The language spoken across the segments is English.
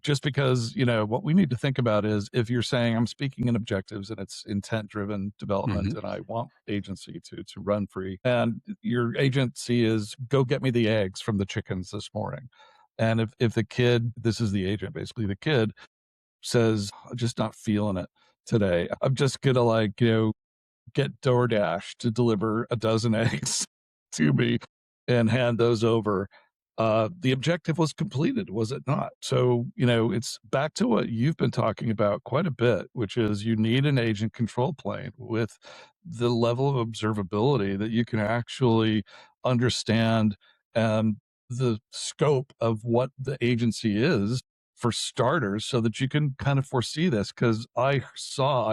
just because, what we need to think about is if you're saying I'm speaking in objectives and it's intent-driven development and I want agency to run free, and your agency is go get me the eggs from the chickens this morning. And if the kid, this is the agent, basically the kid says, I'm just not feeling it today. I'm just going to get DoorDash to deliver a dozen eggs to me and hand those over. The objective was completed, was it not? So, it's back to what you've been talking about quite a bit, which is you need an agent control plane with the level of observability that you can actually understand the scope of what the agency is for starters, so that you can kind of foresee this. Because I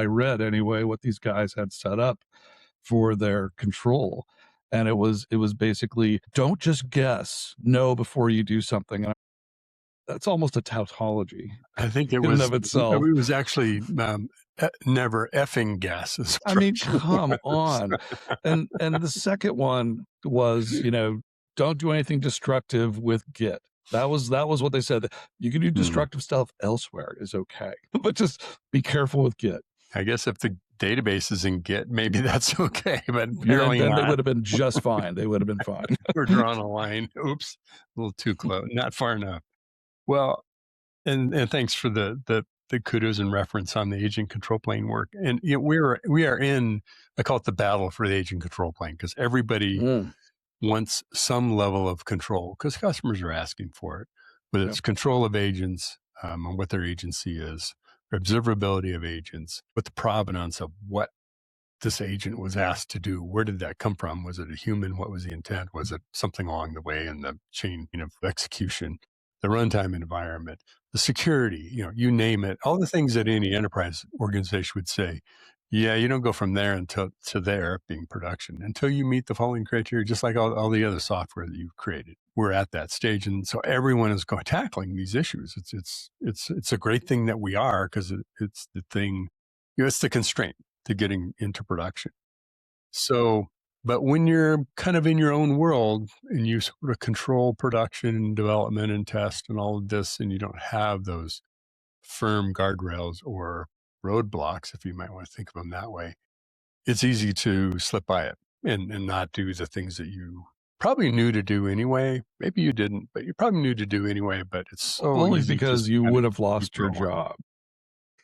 read anyway, what these guys had set up for their control. And it was basically, don't just guess, know before you do something. And that's almost a tautology. I think it in was, and of itself. It was actually never effing guess. I mean, come on. And the second one was, don't do anything destructive with Git. That was what they said. You can do destructive stuff elsewhere is okay, but just be careful with Git. I guess if the database is in Git, maybe that's okay, but then they would have been just fine. They would have been fine. We're drawing a line. Oops, a little too close, not far enough. Well, and thanks for the kudos and reference on the agent control plane work. And we are in, I call it the battle for the agent control plane, because everybody wants some level of control because customers are asking for it, whether it's control of agents and what their agency is, or observability of agents, what the provenance of what this agent was asked to do. Where did that come from? Was it a human? What was the intent? Was it something along the way in the chain of execution? The runtime environment, the security, you name it, all the things that any enterprise organization would say, yeah, you don't go from there to there being production until you meet the following criteria, just like all the other software that you've created. We're at that stage. And so everyone is tackling these issues. It's a great thing that we are, because it's the thing, it's the constraint to getting into production. So, but when you're kind of in your own world and you sort of control production and development and test and all of this, and you don't have those firm guardrails or roadblocks, if you might want to think of them that way, it's easy to slip by it and not do the things that you probably knew to do anyway. Maybe you didn't, but you probably knew to do anyway, but it's so only easy because you would have lost your job.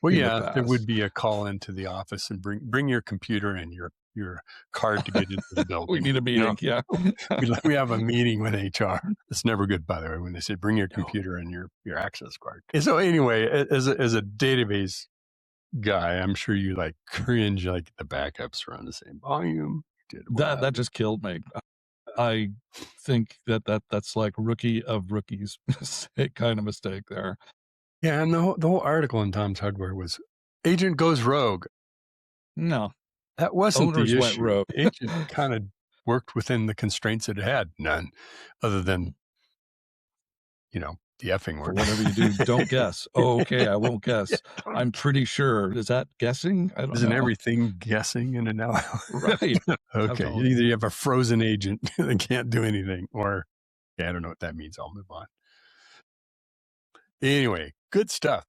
Well, yeah, there would be a call into the office and bring your computer and your card to get into the building. We need a meeting, yeah. we have a meeting with HR. It's never good, by the way, when they say bring your computer and your access card. And so anyway, as a database guy, I'm sure you cringe, the backups are on the same volume. That just killed me. I think that's like rookie of rookies kind of mistake there. Yeah, and the whole article in Tom's Hardware was agent goes rogue. No, that wasn't Owners the issue. went rogue. Agent kind of worked within the constraints it had, none other than the effing word. Whatever you do, don't guess. Oh, okay, I won't guess. I'm pretty sure. Is that guessing? I don't know. Isn't everything guessing in an LLM? Right. Okay. Either you have a frozen agent that can't do anything, or I don't know what that means. I'll move on. Anyway, good stuff.